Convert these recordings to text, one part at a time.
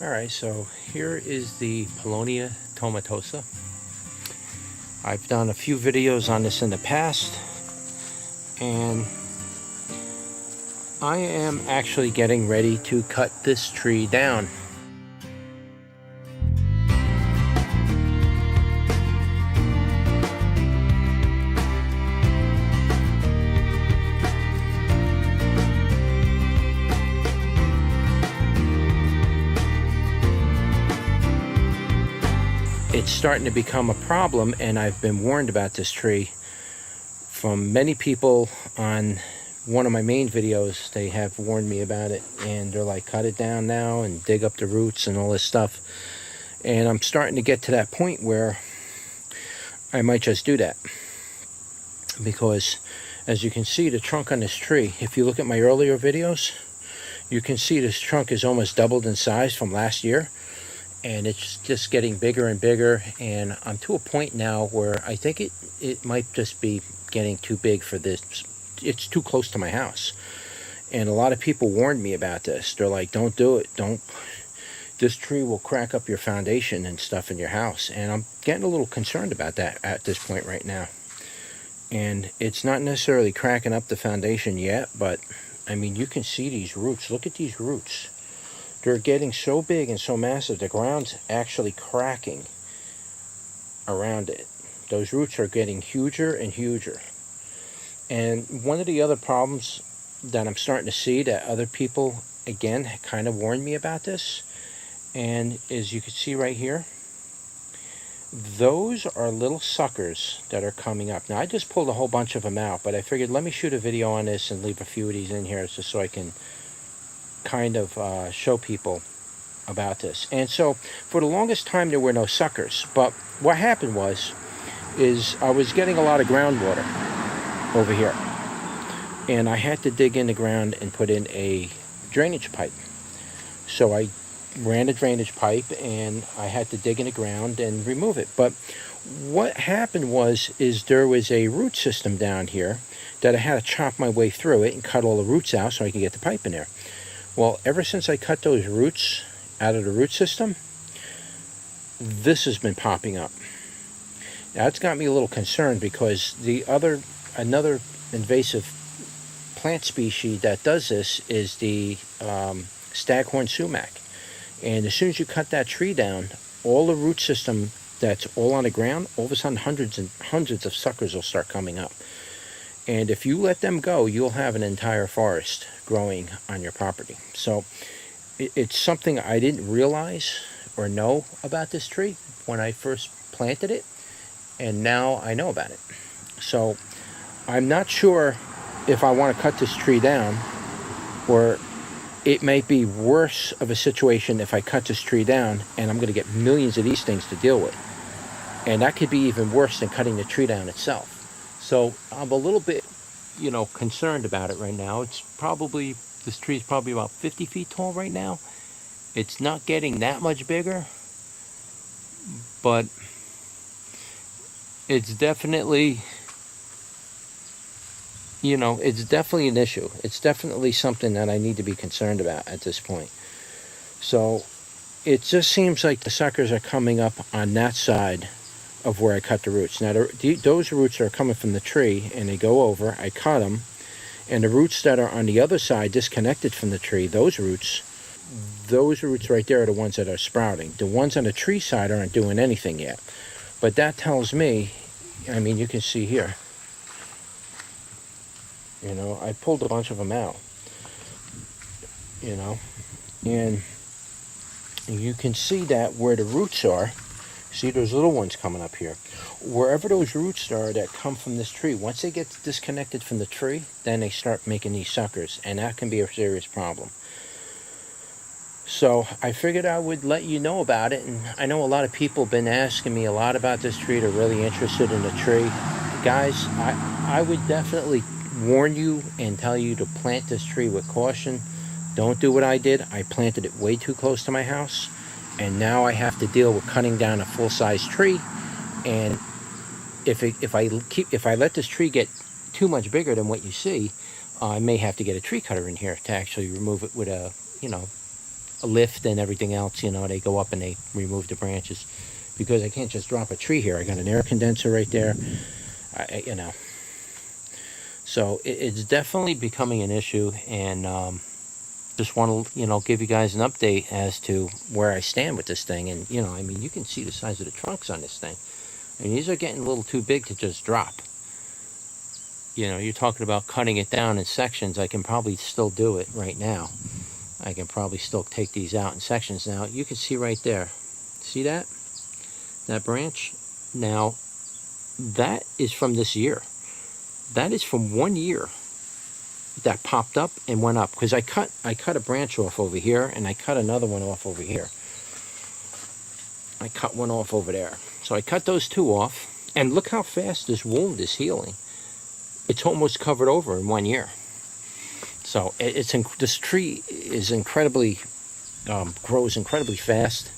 Alright, so here is the Paulownia Tomentosa. I've done a few videos on this in the past, and I am actually getting ready to cut this tree down. It's starting to become a problem, and I've been warned about this tree from many people on one of my main videos. They have warned me about it, and they're like, cut it down now and dig up the roots and all this stuff. And I'm starting to get to that point where I might just do that, because as you can see, the trunk on this tree, if you look at my earlier videos, you can see this trunk is almost doubled in size from last year. And it's just getting bigger and bigger, and I'm to a point now where I think it might just be getting too big for this. It's too close to my house. And a lot of people warned me about this. They're like, don't do it. This tree will crack up your foundation and stuff in your house. And I'm getting a little concerned about that at this point right now. And it's not necessarily cracking up the foundation yet, but I mean, you can see these roots. Look at these roots. They're getting so big and so massive, the ground's actually cracking around it. Those roots are getting huger and huger. And one of the other problems that I'm starting to see that other people, again, kind of warned me about this, and as you can see right here, those are little suckers that are coming up. Now, I just pulled a whole bunch of them out, but I figured let me shoot a video on this and leave a few of these in here just so I can kind of show people about this. And so for the longest time there were no suckers, but what happened is I was getting a lot of groundwater over here, and I had to dig in the ground and put in a drainage pipe. So I ran a drainage pipe and I had to dig in the ground and remove it. But what happened is there was a root system down here that I had to chop my way through it and cut all the roots out so I could get the pipe in there. Well, ever since I cut those roots out of the root system, this has been popping up. Now, it's got me a little concerned, because another invasive plant species that does this is the staghorn sumac. And as soon as you cut that tree down, all the root system that's all on the ground, all of a sudden hundreds and hundreds of suckers will start coming up. And if you let them go, you'll have an entire forest growing on your property. So it's something I didn't realize or know about this tree when I first planted it, and now I know about it. So I'm not sure if I want to cut this tree down, or it may be worse of a situation if I cut this tree down and I'm going to get millions of these things to deal with. And that could be even worse than cutting the tree down itself. So I'm a little bit, concerned about it right now. This tree is probably about 50 feet tall right now. It's not getting that much bigger, but it's definitely, it's definitely an issue. It's definitely something that I need to be concerned about at this point. So it just seems like the suckers are coming up on that side of where I cut the roots. Now, those roots are coming from the tree, and they go over. I cut them, and the roots that are on the other side, disconnected from the tree, those roots right there are the ones that are sprouting. The ones on the tree side aren't doing anything yet. But that tells me, I mean, you can see here, I pulled a bunch of them out, and you can see that where the roots are. See those little ones coming up here? Wherever those roots are that come from this tree, once they get disconnected from the tree, then they start making these suckers, and that can be a serious problem. So I figured I would let you know about it, and I know a lot of people have been asking me a lot about this tree. They're really interested in the tree. Guys, I would definitely warn you and tell you to plant this tree with caution. Don't do what I did. I planted it way too close to my house, and now I have to deal with cutting down a full-size tree. And if I let this tree get too much bigger than what you see, I may have to get a tree cutter in here to actually remove it with a lift and everything else, you know, they go up and they remove the branches, because I can't just drop a tree here. I got an air condenser right there, you know. So it's definitely becoming an issue, and just want to, you know, give you guys an update as to where I stand with this thing. And, you know, I mean, you can see the size of the trunks on this thing. I mean, these are getting a little too big to just drop. You know, you're talking about cutting it down in sections. I can probably still do it right now. I can probably still take these out in sections. Now, you can see right there. See that? That branch? Now, that is from this year. That is from 1 year that popped up and went up. Because I cut a branch off over here, and I cut another one off over here. I cut one off over there. So I cut those two off, and look how fast this wound is healing. It's almost covered over in 1 year. So this tree is incredibly, grows incredibly fast,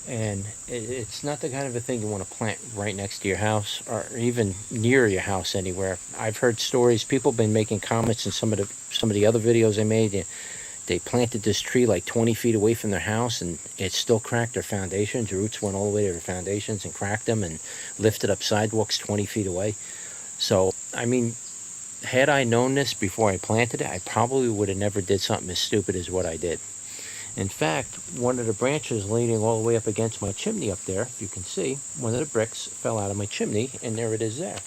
and it's not the kind of a thing you want to plant right next to your house, or even near your house anywhere. I've heard stories. People have been making comments in some of the other videos I made. They planted this tree like 20 feet away from their house, and it still cracked their foundations. The roots went all the way to their foundations and cracked them and lifted up sidewalks 20 feet away. So, I mean, had I known this before I planted it, I probably would have never did something as stupid as what I did. In fact, one of the branches leaning all the way up against my chimney up there, if you can see, one of the bricks fell out of my chimney, and there it is there.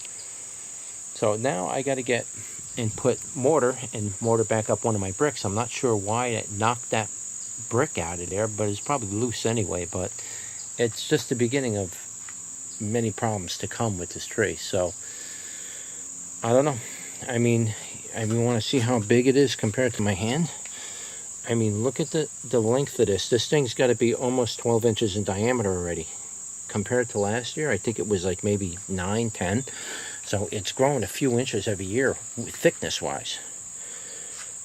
So now I got to get and put mortar back up one of my bricks. I'm not sure why it knocked that brick out of there, but it's probably loose anyway. But it's just the beginning of many problems to come with this tree. So I don't know. I mean, want to see how big it is compared to my hand? I mean, look at the length of this. This thing's got to be almost 12 inches in diameter already. Compared to last year, I think it was like maybe 9, 10. So it's growing a few inches every year, thickness-wise.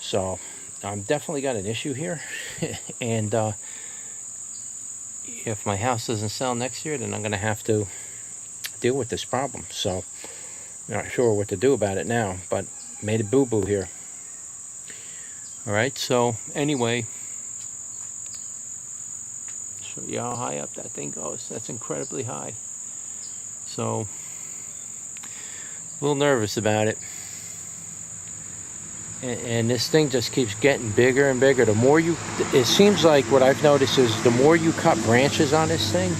So I'm definitely got an issue here. And if my house doesn't sell next year, then I'm going to have to deal with this problem. So I'm not sure what to do about it now, but made a boo-boo here. All right, so anyway, show you how high up that thing goes. That's incredibly high. So a little nervous about it. And this thing just keeps getting bigger and bigger. The more it seems like what I've noticed is the more you cut branches on this thing,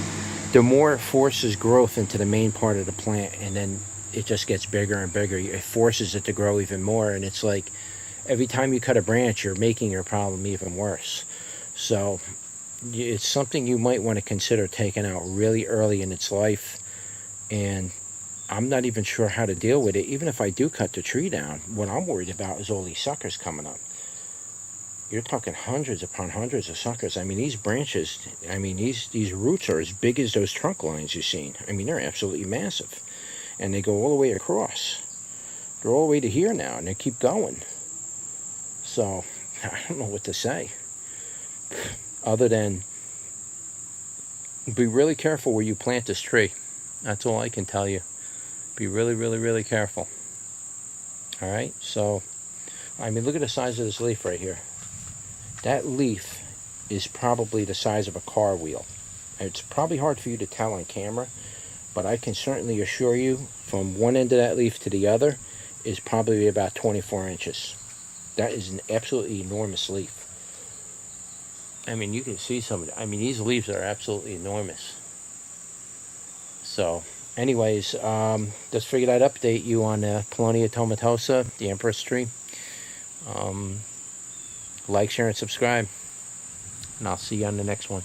the more it forces growth into the main part of the plant, and then it just gets bigger and bigger. It forces it to grow even more, and it's like every time you cut a branch, you're making your problem even worse. So it's something you might want to consider taking out really early in its life. And I'm not even sure how to deal with it. Even if I do cut the tree down, what I'm worried about is all these suckers coming up. You're talking hundreds upon hundreds of suckers. I mean, these branches, I mean, these roots are as big as those trunk lines you've seen. I mean, they're absolutely massive. And they go all the way across. They're all the way to here now, and they keep going. So, I don't know what to say. Other than, be really careful where you plant this tree. That's all I can tell you. Be really, really, really careful. All right, so, I mean, look at the size of this leaf right here. That leaf is probably the size of a car wheel. It's probably hard for you to tell on camera, but I can certainly assure you from one end of that leaf to the other is probably about 24 inches. That is an absolutely enormous leaf. I mean, you can see some of it. I mean, these leaves are absolutely enormous. So, anyways, just figured I'd update you on Paulownia Tomentosa, the Empress Tree. Like, share, and subscribe. And I'll see you on the next one.